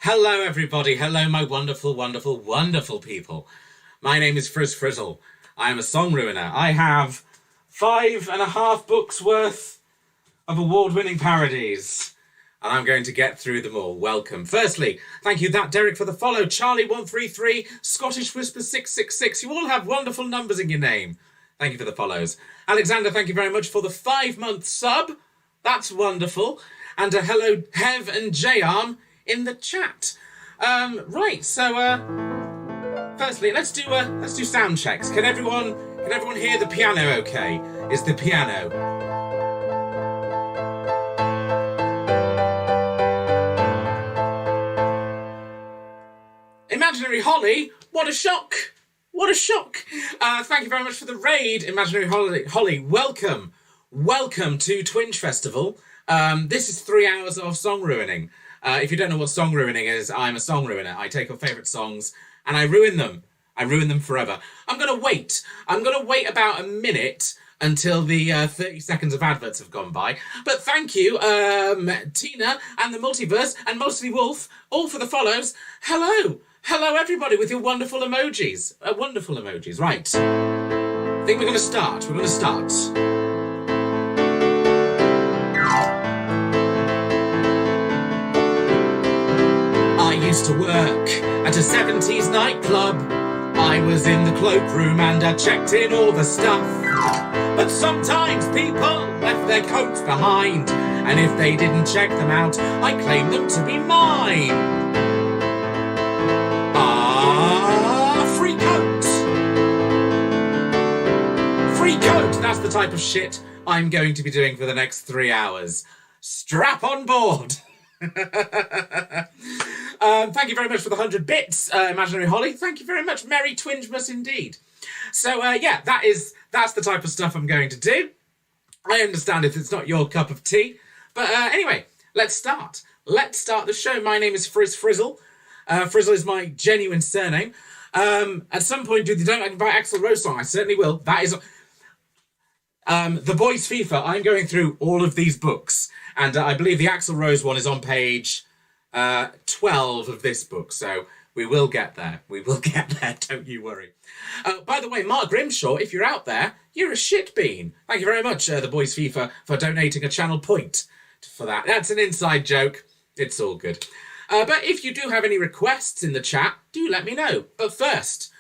Hello everybody, hello my wonderful, wonderful, wonderful people. My name is Frizz Frizzle. I am a song ruiner. I have 5.5 books worth of award-winning parodies, and I'm going to get through them all. Welcome. Firstly, thank you that Derek for the follow, Charlie133, Scottish Whisper 666. You all have wonderful numbers in your name. Thank you for the follows. Alexander, thank you very much for the 5-month sub. That's wonderful. And a hello Hev and J-Arm in the chat. Right, so firstly, let's do sound checks. Can everyone hear the piano okay? Is the piano? Imaginary Holly, what a shock! What a shock! Thank you very much for the raid, Imaginary Holly. Welcome to Twinge Festival. This is 3 hours of song ruining. If you don't know what song ruining is, I'm a song ruiner. I take your favourite songs and I ruin them. I ruin them forever. I'm going to wait. I'm going to wait about a minute until the 30 seconds of adverts have gone by. But thank you, Tina and the Multiverse and Mostly Wolf, all for the follows. Hello. Hello, everybody, with your wonderful emojis. Wonderful emojis. Right. I think we're going to start. I used to work at a 70s nightclub. I was in the cloakroom and I checked in all the stuff. But sometimes people left their coats behind, and if they didn't check them out, I claimed them to be mine. Free coat! Free coat! That's the type of shit I'm going to be doing for the next 3 hours. Strap on board! Thank you very much for the 100 bits, Imaginary Holly. Thank you very much. Merry Twingemas indeed. So, yeah, that's the type of stuff I'm going to do. I understand if it's not your cup of tea. But anyway, let's start. Let's start the show. My name is Frizz Frizzle. Frizzle is my genuine surname. At some point, if you don't invite Axl Rose song, I certainly will. That is... The Boys FIFA, I'm going through all of these books. And I believe the Axl Rose one is on page 12 of this book. So we will get there. We will get there, don't you worry. By the way, Mark Grimshaw, if you're out there, you're a shitbean. Thank you very much, The Boys FIFA, for donating a channel point for that. That's an inside joke. It's all good. But if you do have any requests in the chat, do let me know. But first,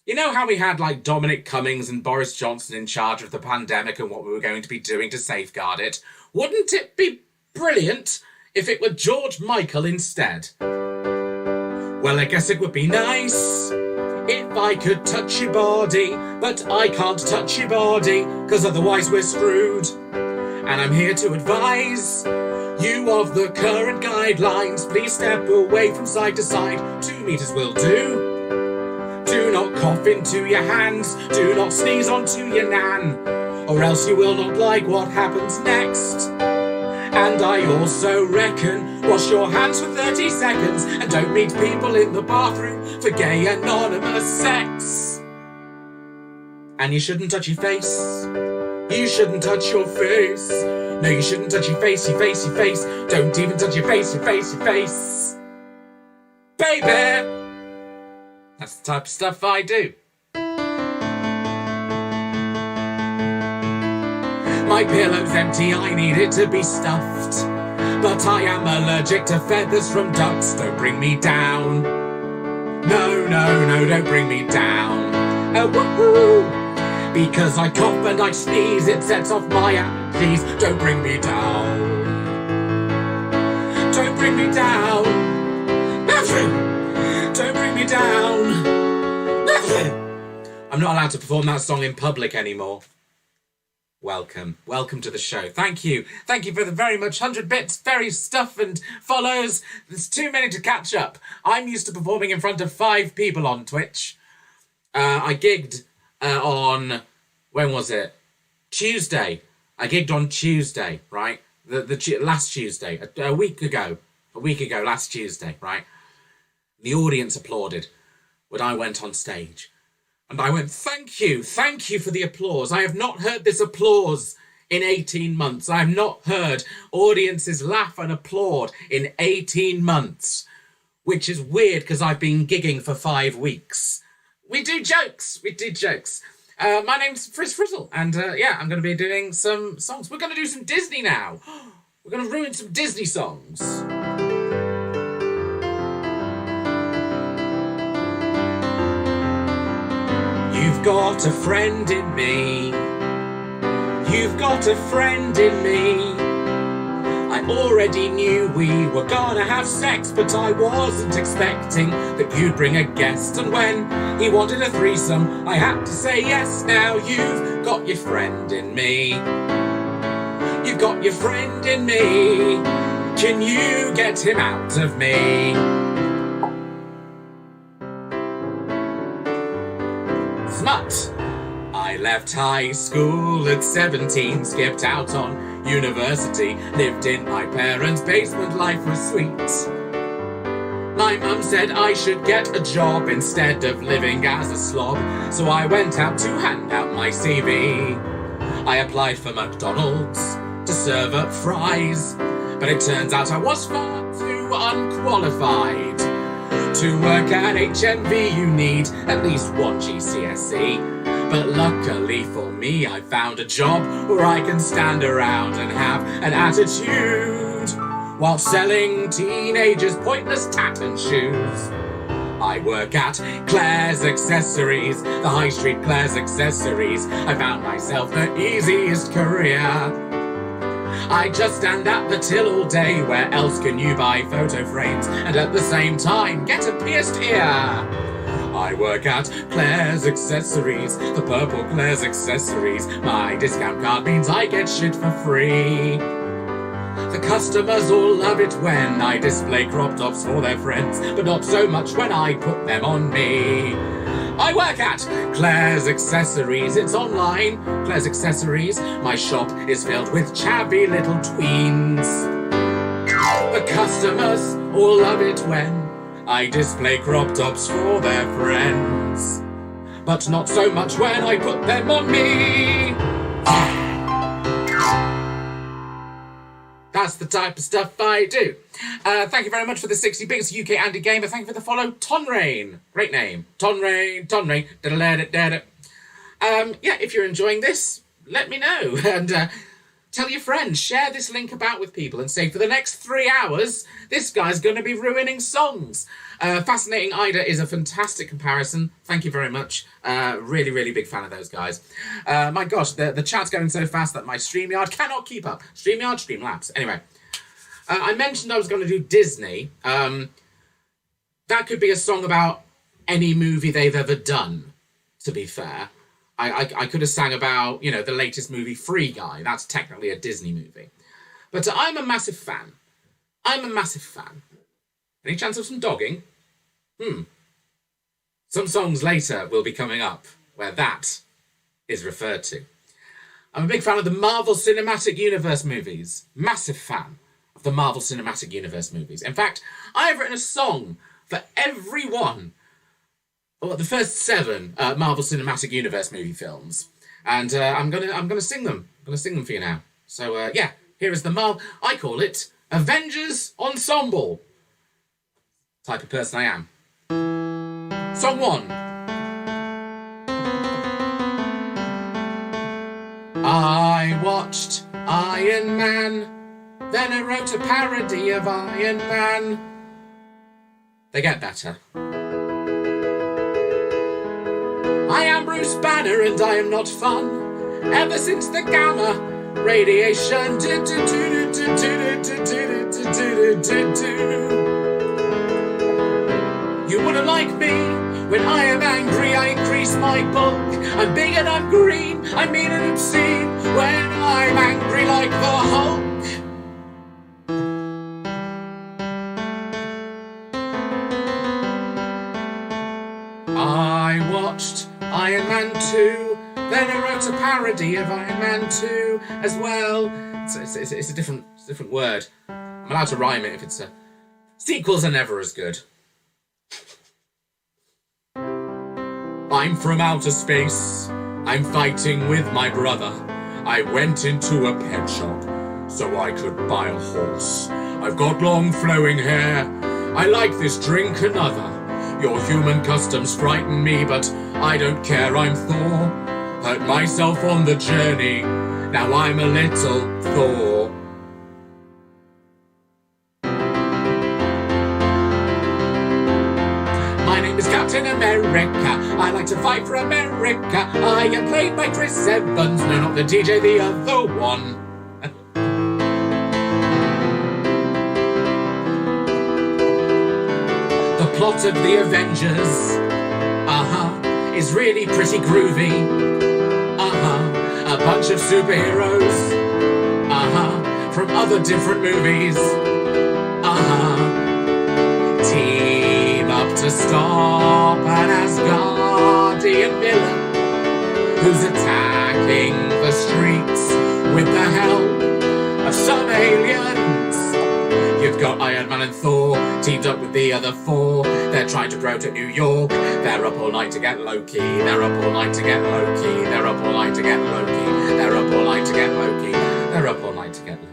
you know how we had like Dominic Cummings and Boris Johnson in charge of the pandemic and what we were going to be doing to safeguard it? Wouldn't it be brilliant if it were George Michael instead? Well, I guess it would be nice if I could touch your body, but I can't touch your body, because otherwise we're screwed. And I'm here to advise you of the current guidelines. Please step away from side to side. 2 meters will do. Do not cough into your hands. Do not sneeze onto your nan, or else you will not like what happens next. And I also reckon wash your hands for 30 seconds and don't meet people in the bathroom for gay anonymous sex. And you shouldn't touch your face. You shouldn't touch your face. No, you shouldn't touch your face, your face, your face. Don't even touch your face, your face, your face. Baby! That's the type of stuff I do. My pillow's empty, I need it to be stuffed. But I am allergic to feathers from ducks. Don't bring me down. No, no, no, don't bring me down. Oh, woohoo! Because I cough and I sneeze, it sets off my please don't bring me down. Don't bring me down. Don't bring me down. I'm not allowed to perform that song in public anymore. Welcome to the show. Thank you for the very much 100 bits, very stuff and follows. There's too many to catch up. I'm used to performing in front of 5 people on Twitch. I gigged on, when was it? Tuesday. I gigged on Tuesday, right? Last Tuesday, a week ago, last Tuesday, right? The audience applauded when I went on stage. And I went, thank you for the applause. I have not heard this applause in 18 months. I have not heard audiences laugh and applaud in 18 months, which is weird because I've been gigging for 5 weeks. We do jokes. My name's Friz Frizzle, and I'm going to be doing some songs. We're going to do some Disney now. We're going to ruin some Disney songs. You've got a friend in me. You've got a friend in me. I already knew we were gonna have sex, but I wasn't expecting that you'd bring a guest. And when he wanted a threesome, I had to say yes. Now you've got your friend in me. You've got your friend in me. Can you get him out of me? Smut. I left high school at 17, skipped out on university, lived in my parents' basement, life was sweet. My mum said I should get a job instead of living as a slob, so I went out to hand out my CV. I applied for McDonald's to serve up fries, but it turns out I was far too unqualified. To work at HMV you need at least 1 GCSE. But luckily for me, I found a job where I can stand around and have an attitude while selling teenagers pointless tat and shoes. I work at Claire's Accessories, the high street Claire's Accessories. I found myself the easiest career. I just stand at the till all day. Where else can you buy photo frames and at the same time get a pierced ear? I work at Claire's Accessories, the purple Claire's Accessories. My discount card means I get shit for free. The customers all love it when I display crop tops for their friends, but not so much when I put them on me. I work at Claire's Accessories, it's online, Claire's Accessories. My shop is filled with chubby little tweens. The customers all love it when I display crop tops for their friends, but not so much when I put them on me. That's the type of stuff I do. Thank you very much for the 60 bits, UK Andy Gamer. Thank you for the follow, Tonrain. Great name. Tonrain. If you're enjoying this, let me know. And tell your friends, share this link about with people and say for the next 3 hours, this guy's going to be ruining songs. Fascinating Ida is a fantastic comparison. Thank you very much. Really, really big fan of those guys. My gosh, the chat's going so fast that my StreamYard cannot keep up. StreamYard, Streamlabs. Anyway, I mentioned I was going to do Disney. That could be a song about any movie they've ever done, to be fair. I could have sang about, the latest movie, Free Guy. That's technically a Disney movie. But I'm a massive fan. Any chance of some dogging? Some songs later will be coming up where that is referred to. I'm a big fan of the Marvel Cinematic Universe movies. Massive fan of the Marvel Cinematic Universe movies. In fact, I have written a song for every one. Well, the first 7 Marvel Cinematic Universe movie films, and I'm gonna sing them. I'm gonna sing them for you now. So here is the Marvel. I call it Avengers Ensemble. Type of person I am. Song 1. I watched Iron Man, then I wrote a parody of Iron Man. They get better. I am Bruce Banner and I am not fun. Ever since the gamma radiation. You wouldn't like me when I am angry. I increase my bulk. I'm big and I'm green. I mean and obscene when I'm angry like the Hulk. I watched Iron Man 2, then I wrote a parody of Iron Man 2 as well. It's a different word. I'm allowed to rhyme it if it's a... Sequels are never as good. I'm from outer space. I'm fighting with my brother. I went into a pet shop so I could buy a horse. I've got long flowing hair. I like this drink another. Your human customs frighten me, but I don't care, I'm Thor. Hurt myself on the journey, now I'm a little Thor. My name is Captain America, I like to fight for America. I am played by Chris Evans, no, not the DJ, the other one. The plot of the Avengers, is really pretty groovy. A bunch of superheroes, from other different movies. Team up to stop an Asgardian villain who's attacking the streets with the help of some aliens. You've got Iron Man and Thor teamed up with the other four. They're trying to grow to New York. They're up all night to get Loki. They're up all night to get Loki. They're up all night to get Loki. They're up all night to get Loki. They're up all night to get Loki.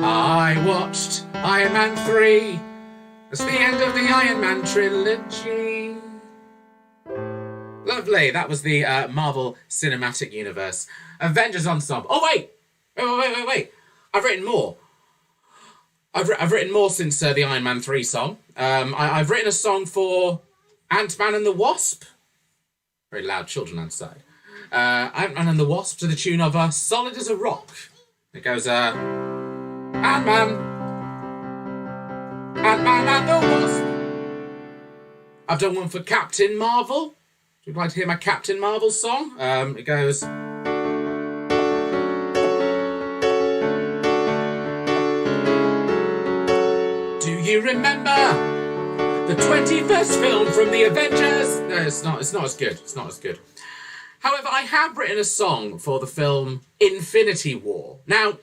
I watched Iron Man 3. It's the end of the Iron Man trilogy. Lovely. That was the Marvel Cinematic Universe. Avengers Ensemble. Oh, wait. Wait. I've written more. I've written more since the Iron Man 3 song. I've written a song for Ant-Man and the Wasp. Very loud children outside. Ant-Man and the Wasp to the tune of Solid as a Rock. It goes, Ant-Man and the Wasp. I've done one for Captain Marvel. Would you like to hear my Captain Marvel song? It goes... Do you remember the 21st film from the Avengers? No, it's not as good. It's not as good. However, I have written a song for the film Infinity War. Now,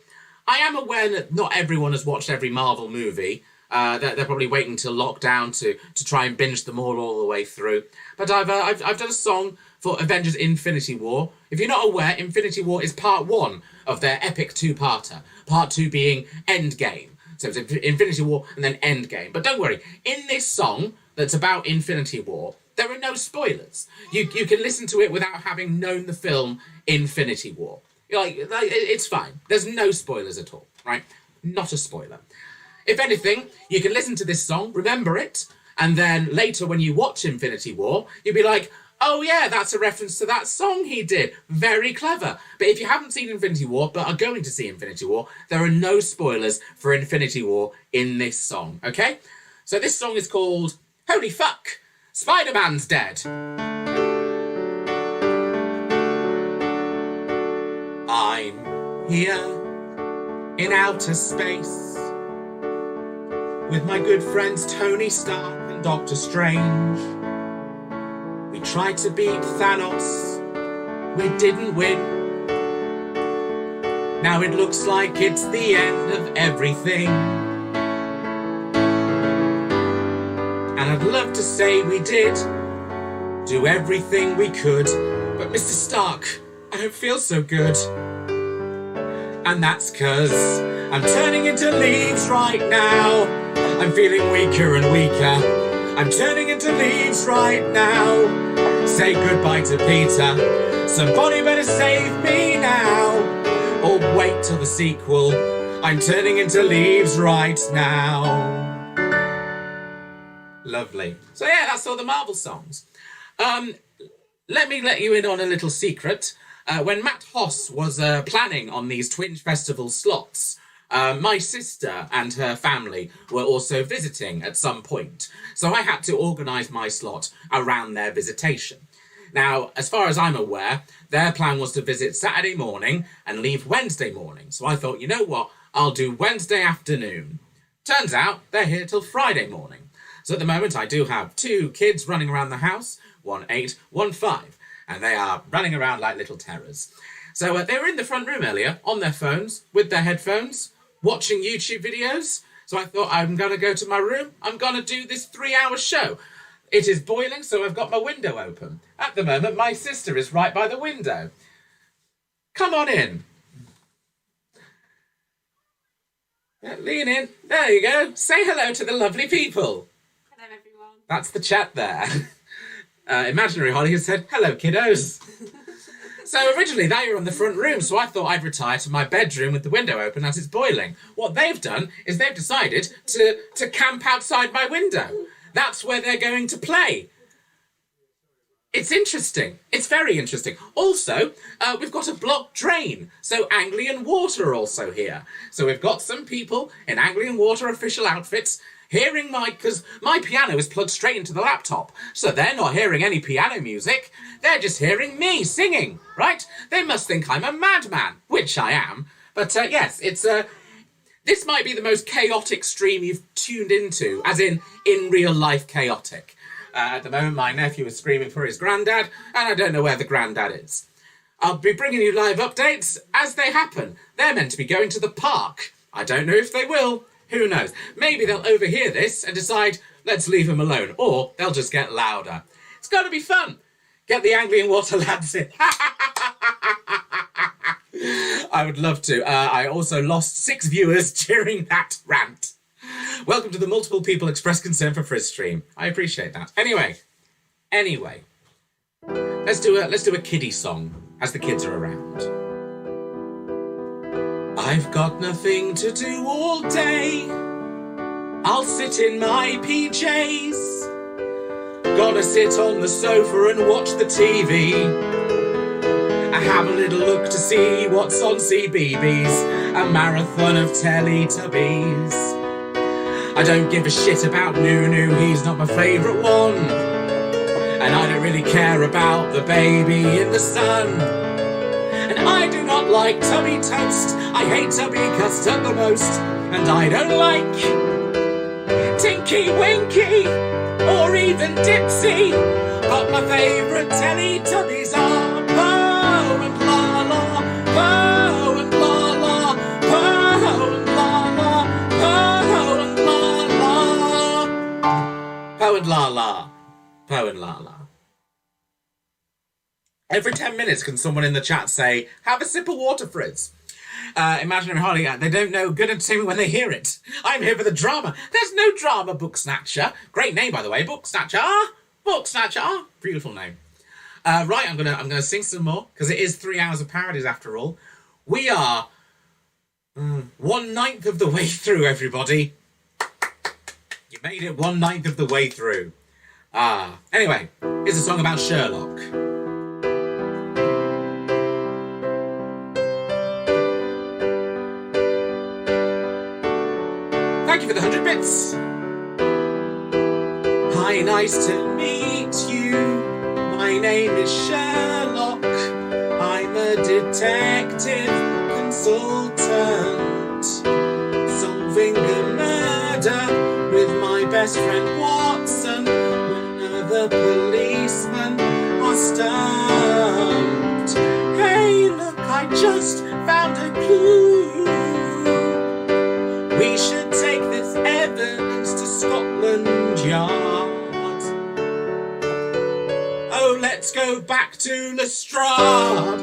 I am aware that not everyone has watched every Marvel movie. They're probably waiting till lockdown to try and binge them all the way through. But I've done a song for Avengers Infinity War. If you're not aware, Infinity War is part one of their epic two-parter. Part two being Endgame. So it's Infinity War and then Endgame. But don't worry, in this song that's about Infinity War, there are no spoilers. You can listen to it without having known the film Infinity War. It's fine. There's no spoilers at all, right? Not a spoiler. If anything, you can listen to this song, remember it, and then later when you watch Infinity War, you'll be like, oh yeah, that's a reference to that song he did. Very clever. But if you haven't seen Infinity War, but are going to see Infinity War, there are no spoilers for Infinity War in this song, okay? So this song is called Holy Fuck, Spider-Man's Dead. I'm here in outer space with my good friends Tony Stark and Doctor Strange. We tried to beat Thanos, we didn't win. Now it looks like it's the end of everything. And I'd love to say we did do everything we could, but Mr. Stark, I don't feel so good. And that's 'cause I'm turning into leaves right now. I'm feeling weaker and weaker. I'm turning into leaves right now. Say goodbye to Peter. Somebody better save me now. Or wait till the sequel. I'm turning into leaves right now. Lovely. So yeah, that's all the Marvel songs. Let me let you in on a little secret. When Matt Hoss was planning on these Twinge Festival slots, my sister and her family were also visiting at some point. So I had to organise my slot around their visitation. Now, as far as I'm aware, their plan was to visit Saturday morning and leave Wednesday morning. So I thought, you know what, I'll do Wednesday afternoon. Turns out they're here till Friday morning. So at the moment I do have 2 kids running around the house, 1 8, 1 5, and they are running around like little terrors. So they were in the front room earlier on their phones with their headphones, watching YouTube videos. So I thought, I'm going to go to my room. I'm going to do this 3-hour show. It is boiling, so I've got my window open. At the moment, my sister is right by the window. Come on in. Lean in. There you go. Say hello to the lovely people. Hello, everyone. That's the chat there. Imaginary Holly has said, hello, kiddos. So originally they were in the front room, so I thought I'd retire to my bedroom with the window open as it's boiling. What they've done is they've decided to camp outside my window. That's where they're going to play. It's interesting. It's very interesting. Also, we've got a blocked drain, so Anglian Water are also here. So we've got some people in Anglian Water official outfits hearing because my piano is plugged straight into the laptop, so they're not hearing any piano music. They're just hearing me singing, right? They must think I'm a madman, which I am. But yes, it's this might be the most chaotic stream you've tuned into, as in real life chaotic. At the moment, my nephew is screaming for his granddad, and I don't know where the granddad is. I'll be bringing you live updates as they happen. They're meant to be going to the park. I don't know if they will. Who knows? Maybe they'll overhear this and decide, let's leave them alone, or they'll just get louder. It's got to be fun. Get the Anglian Water lads in. I would love to. I also lost 6 viewers during that rant. Welcome to the multiple people express concern for Frizz stream. I appreciate that. Anyway, let's do a kiddie song as the kids are around. I've got nothing to do all day. I'll sit in my PJs. Gonna sit on the sofa and watch the TV. I have a little look to see what's on CBeebies. A marathon of Teletubbies. I don't give a shit about Nunu, he's not my favourite one. And I don't really care about the baby in the sun. And I do not like Tubby Toast. I hate Tubby Custard the most. And I don't like Tinky Winky or even Dipsy. But my favourite Teletubbies are Poe and Lala, Poe and Lala, Poe and Lala, Poe and Lala. Poe and Lala, Poe and Lala. Every 10 minutes can someone in the chat say, have a sip of water, Frizz. Imaginary Holly, they don't know good entertainment when they hear it. I'm here for the drama. There's no drama, Book Snatcher. Great name, by the way, Book Snatcher. Book Snatcher. Beautiful name. Right, I'm gonna sing some more, because it is 3 hours of parodies after all. We are 1/9 of the way through, everybody. You made it 1/9 of the way through. Anyway, here's a song about Sherlock. Thank you for the 100 bits. Hi, nice to meet you. My name is Sherlock. I'm a detective consultant, solving a murder with my best friend Watson. When other policemen are stumped. Hey, look, I just found a clue. We should take this evidence to Scotland Yard. Oh, let's go back to Lestrade.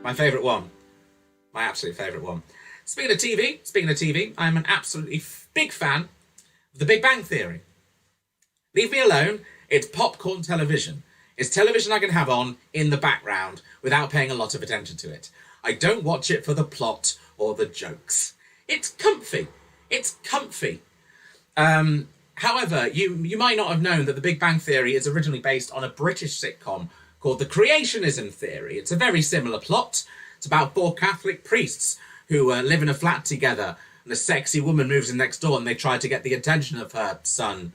My favourite one. My absolute favourite one. Speaking of TV, I'm an absolutely big fan of The Big Bang Theory. Leave me alone. It's popcorn television. It's television I can have on in the background without paying a lot of attention to it. I don't watch it for the plot or the jokes. It's comfy. It's comfy. However, you might not have known that The Big Bang Theory is originally based on a British sitcom called The Creationism Theory. It's a very similar plot. It's about 4 Catholic priests who live in a flat together, and a sexy woman moves in next door, and they try to get the attention of her son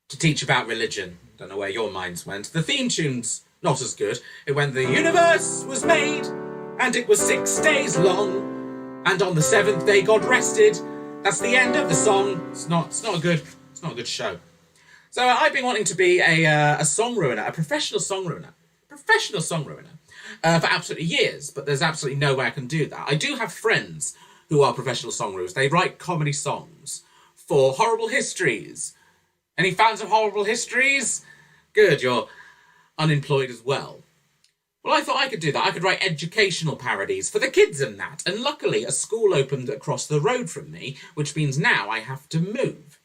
to teach about religion. Don't know where your minds went. The theme tune's not as good. It went, "The universe was made, and it was 6 days long, and on the 7th day God rested." That's the end of the song. It's not a good show. So I've been wanting to be a song ruiner, a professional song ruiner, for absolutely years, but there's absolutely no way I can do that. I do have friends who are professional song ruiners. They write comedy songs for Horrible Histories. Any fans of Horrible Histories? Good, you're unemployed as well. Well, I thought I could do that. I could write educational parodies for the kids and that. And luckily, a school opened across the road from me, which means now I have to move.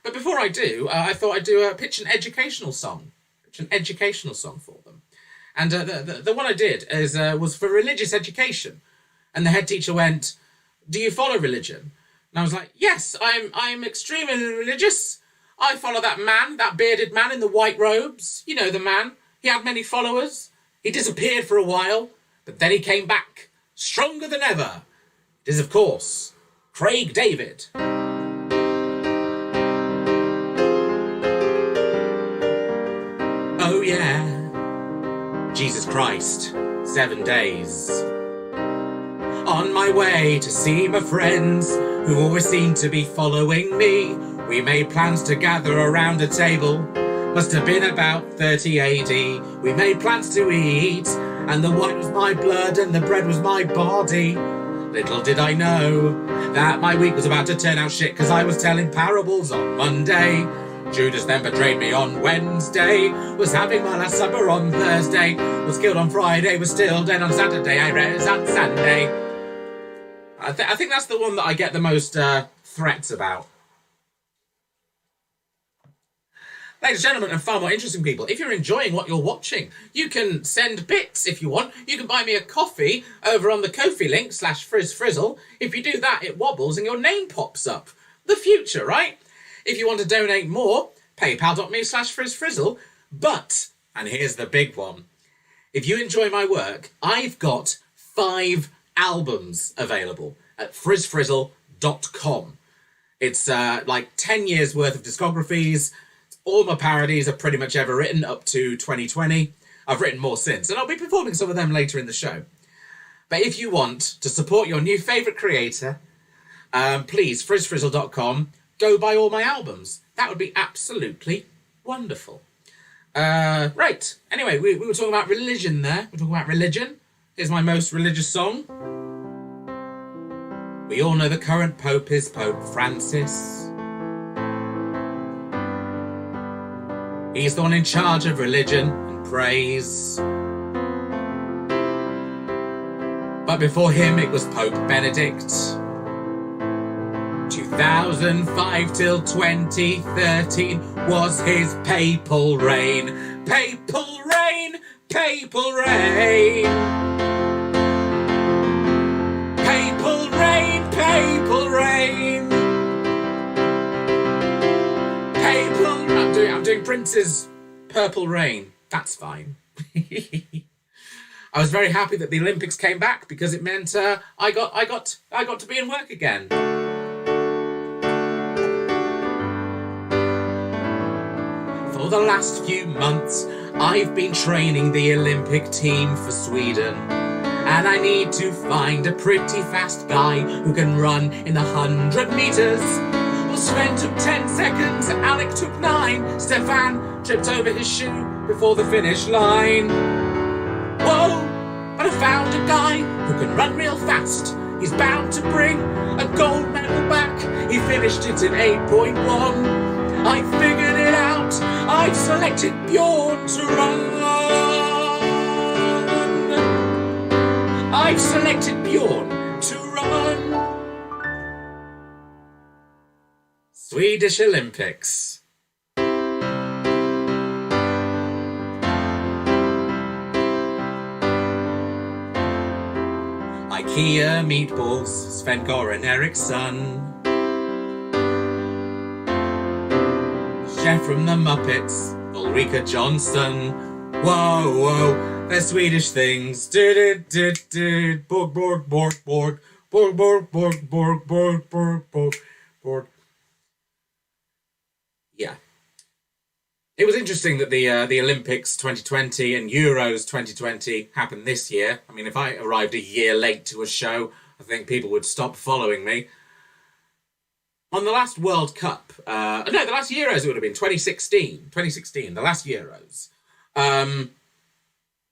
But before I do, I thought I'd do pitch an educational song for them. And the one I did was for religious education. And the head teacher went, "Do you follow religion?" And I was like, "Yes, I'm extremely religious. I follow that bearded man in the white robes. You know the man. He had many followers. He disappeared for a while, but then he came back, stronger than ever. It is, of course, Craig David." Oh yeah, Jesus Christ, 7 days. On my way to see my friends, who always seem to be following me. We made plans to gather around a table. Must have been about 30 AD. We made plans to eat, and the wine was my blood and the bread was my body. Little did I know that my week was about to turn out shit, because I was telling parables on Monday. Judas then betrayed me on Wednesday. Was having my last supper on Thursday. Was killed on Friday. Was still dead on Saturday. I rose on Sunday. I think that's the one that I get the most threats about. Ladies and gentlemen, and far more interesting people, if you're enjoying what you're watching, you can send bits if you want. You can buy me a coffee over on the Ko-fi link /FrizzFrizzle. If you do that, it wobbles and your name pops up. The future, right? If you want to donate more, paypal.me /FrizzFrizzle. But, and here's the big one, if you enjoy my work, I've got 5 albums available at frizzfrizzle.com. It's like 10 years worth of discographies. All my parodies I've pretty much ever written up to 2020. I've written more since, and I'll be performing some of them later in the show. But if you want to support your new favourite creator, please, frizzfrizzle.com, go buy all my albums. That would be absolutely wonderful. Right, anyway, we were talking about religion there. We're talking about religion. Here's my most religious song. We all know the current Pope is Pope Francis. He's the one in charge of religion and praise. But before him it was Pope Benedict. 2005 till 2013 was his papal reign. Papal reign, papal reign. Papal reign, papal reign. Papal... I'm doing Prince's Purple Rain. That's fine. I was very happy that the Olympics came back because it meant I got to be in work again. For the last few months, I've been training the Olympic team for Sweden. And I need to find a pretty fast guy who can run in 100 meters. Well, Sven took 10 seconds, Alec took 9. Stefan tripped over his shoe before the finish line. Whoa, but I found a guy who can run real fast. He's bound to bring a gold medal back. He finished it in 8.1. I figured it out. I've selected Bjorn to run. I've selected Bjorn to run. Swedish Olympics. IKEA meatballs, Sven Goran Eriksson's Jeff from the Muppets, Ulrika Jonsson. Whoa, whoa, they're Swedish things. Borg, Borg, Borg, Borg, Borg, Borg, Borg, Borg, Borg, Borg, Borg, Borg. Yeah. It was interesting that the Olympics 2020 and Euros 2020 happened this year. I mean, if I arrived a year late to a show, I think people would stop following me. On the last World Cup, the last Euros it would have been 2016, the last Euros.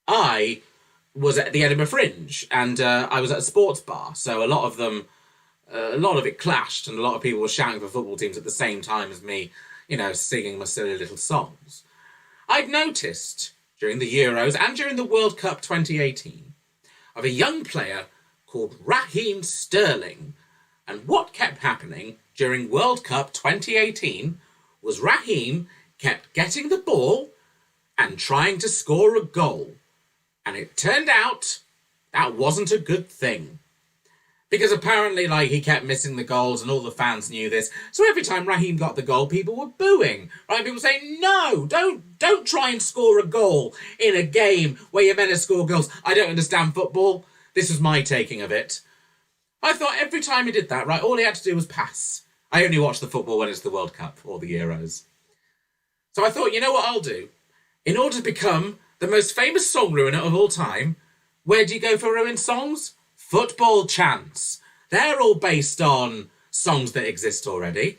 I was at the Edinburgh Fringe, and I was at a sports bar, so a lot of it clashed, and a lot of people were shouting for football teams at the same time as me, singing my silly little songs. I'd noticed during the Euros and during the World Cup 2018 of a young player called Raheem Sterling, and what kept happening during World Cup 2018 was Raheem kept getting the ball and trying to score a goal. And it turned out that wasn't a good thing. Because apparently, he kept missing the goals and all the fans knew this. So every time Raheem got the goal, people were booing. Right? People saying, no, don't try and score a goal in a game where you're meant to score goals. I don't understand football. This was my taking of it. I thought every time he did that, right, all he had to do was pass. I only watch the football when it's the World Cup or the Euros. So I thought, you know what I'll do? In order to become the most famous song ruiner of all time, where do you go for ruined songs? Football chants. They're all based on songs that exist already.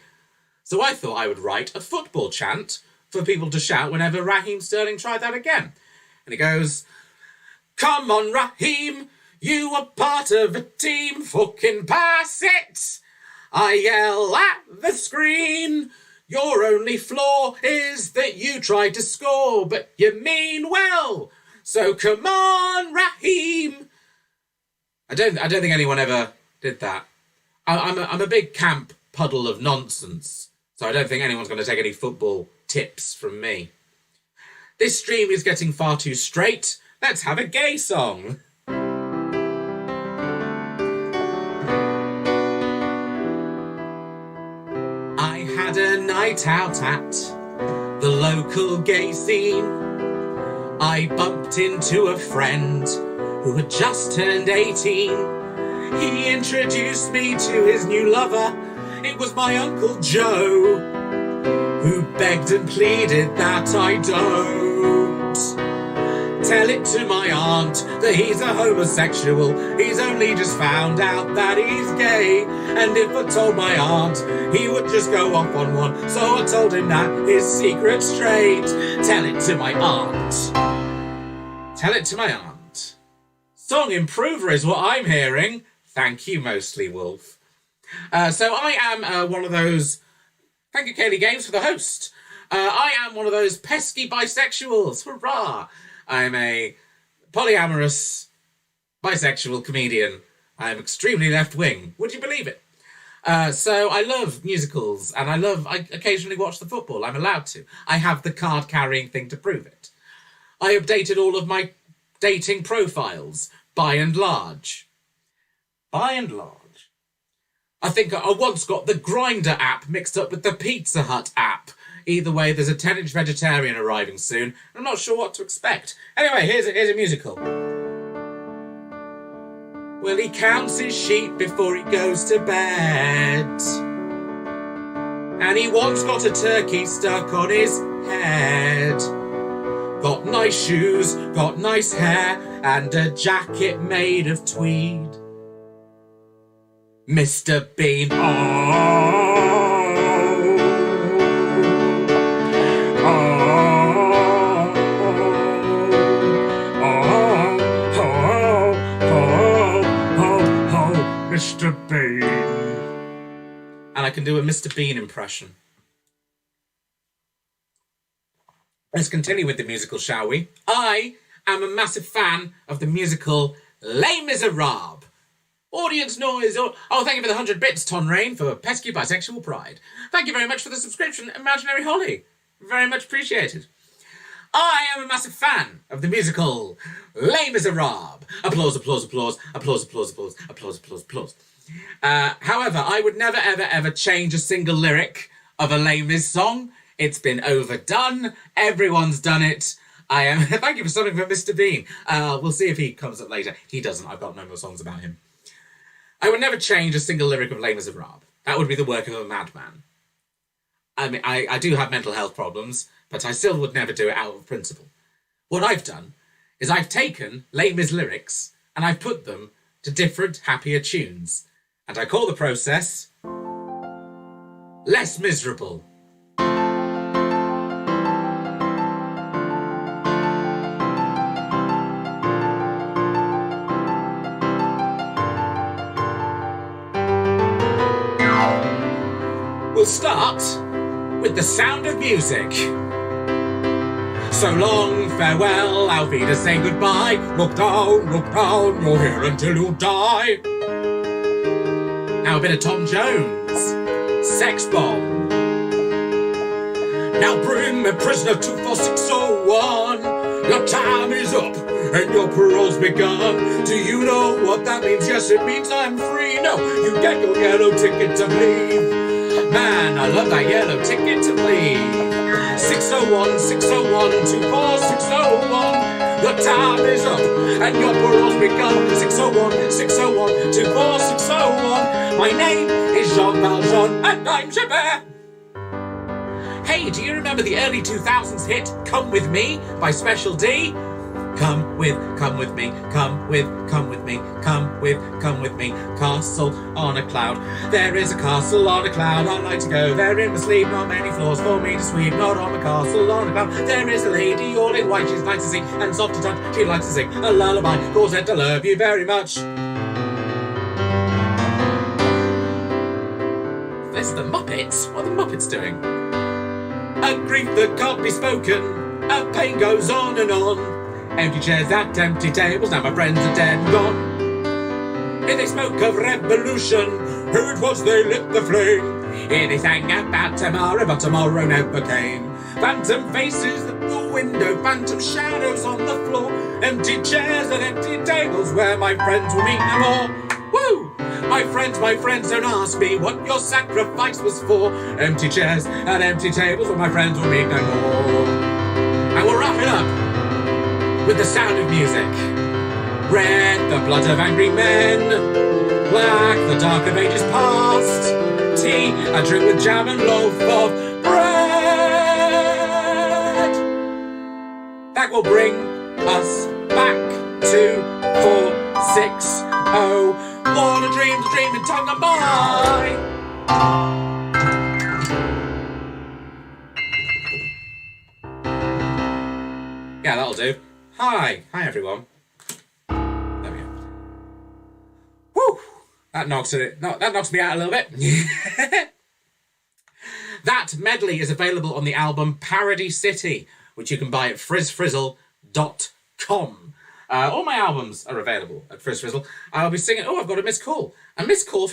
So I thought I would write a football chant for people to shout whenever Raheem Sterling tried that again. And it goes, come on, Raheem, you are part of a team, fucking pass it. I yell at the screen. Your only flaw is that you tried to score, but you mean well. So come on, Raheem. I don't think anyone ever did that. I'm a big camp puddle of nonsense, so I don't think anyone's going to take any football tips from me. This stream is getting far too straight. Let's have a gay song. I had a night out at the local gay scene. I bumped into a friend who had just turned 18. He introduced me to his new lover. It was my Uncle Joe, who begged and pleaded that I don't tell it to my aunt that he's a homosexual. He's only just found out that he's gay, and if I told my aunt, he would just go off on one. So I told him that his secret's straight. Tell it to my aunt. Tell it to my aunt. Song improver is what I'm hearing. Thank you, Mostly Wolf. So I am one of those... Thank you, Kaylee Games, for the host. I am one of those pesky bisexuals. Hurrah! I'm a polyamorous bisexual comedian. I'm extremely left-wing. Would you believe it? So I love musicals, and I occasionally watch the football. I'm allowed to. I have the card-carrying thing to prove it. I updated all of my dating profiles, by and large. By and large. I think I once got the Grindr app mixed up with the Pizza Hut app. Either way, there's a 10-inch vegetarian arriving soon. I'm not sure what to expect. Anyway, here's a musical. Well, he counts his sheep before he goes to bed. And he once got a turkey stuck on his head. Got nice shoes, got nice hair, and a jacket made of tweed. Mr. Bean, Mr. Bean. And I can do a Mr. Bean impression. Let's continue with the musical, shall we? I am a massive fan of the musical Les Miserables. Audience noise. Oh, thank you for the 100 bits, Ton Rain, for pesky bisexual pride. Thank you very much for the subscription, Imaginary Holly. Very much appreciated. I am a massive fan of the musical Les Miserables. Applause, applause, applause, applause, applause, applause, applause, applause, applause. However, I would never, ever, ever change a single lyric of a Les Mis song. It's been overdone. Everyone's done it. I am. Thank you for something for Mr. Bean. We'll see if he comes up later. He doesn't. I've got no more songs about him. I would never change a single lyric of Les Miserables. That would be the work of a madman. I mean, I do have mental health problems, but I still would never do it out of principle. What I've done is I've taken Les Mis lyrics and I've put them to different, happier tunes. And I call the process Less Miserable. We'll start with The Sound of Music. So long, farewell, auf Wiedersehen, goodbye. Look down, you're here until you die. Now a bit of Tom Jones, Sex Bomb. Now bring me prisoner 24601. Your time is up and your parole's begun. Do you know what that means? Yes, it means I'm free. No, you get your yellow ticket to leave. Man, I love that yellow ticket to leave. 601, 601, 24601. Your time is up and your parole's begun. 601, 601, 24601. My name is Jean Valjean and I'm Javert. Hey, do you remember the early 2000s hit Come With Me by Special D? Come with me, come with me, come with me. Castle on a cloud. There is a castle on a cloud. I'd like to go there in my sleep. Not many floors for me to sweep. Not on a castle on a cloud. There is a lady all in white. She's nice to see and soft to touch. She likes to sing a lullaby. Cause said to love you very much. There's the Muppets. What are the Muppets doing? A grief that can't be spoken. A pain goes on and on. Empty chairs at empty tables, now my friends are dead and gone. Here they spoke of revolution, who it was they lit the flame. Here they sang about tomorrow, but tomorrow never came. Phantom faces at the window, phantom shadows on the floor. Empty chairs and empty tables where my friends will meet no more. Woo! My friends, don't ask me what your sacrifice was for. Empty chairs and empty tables where my friends will meet no more. And we'll wrap it up with The Sound of Music. Red, the blood of angry men. Black, the dark of ages past. Tea, a drink with jam and loaf of bread. That will bring us back to 460. All a dream in time gone by. Yeah, that'll do. Hi everyone. There we go. Woo! That knocks me out a little bit. That medley is available on the album Parody City, which you can buy at frizzfrizzle.com. All my albums are available at Frizzfrizzle. I'll be singing. Oh, I've got a missed call. A missed call from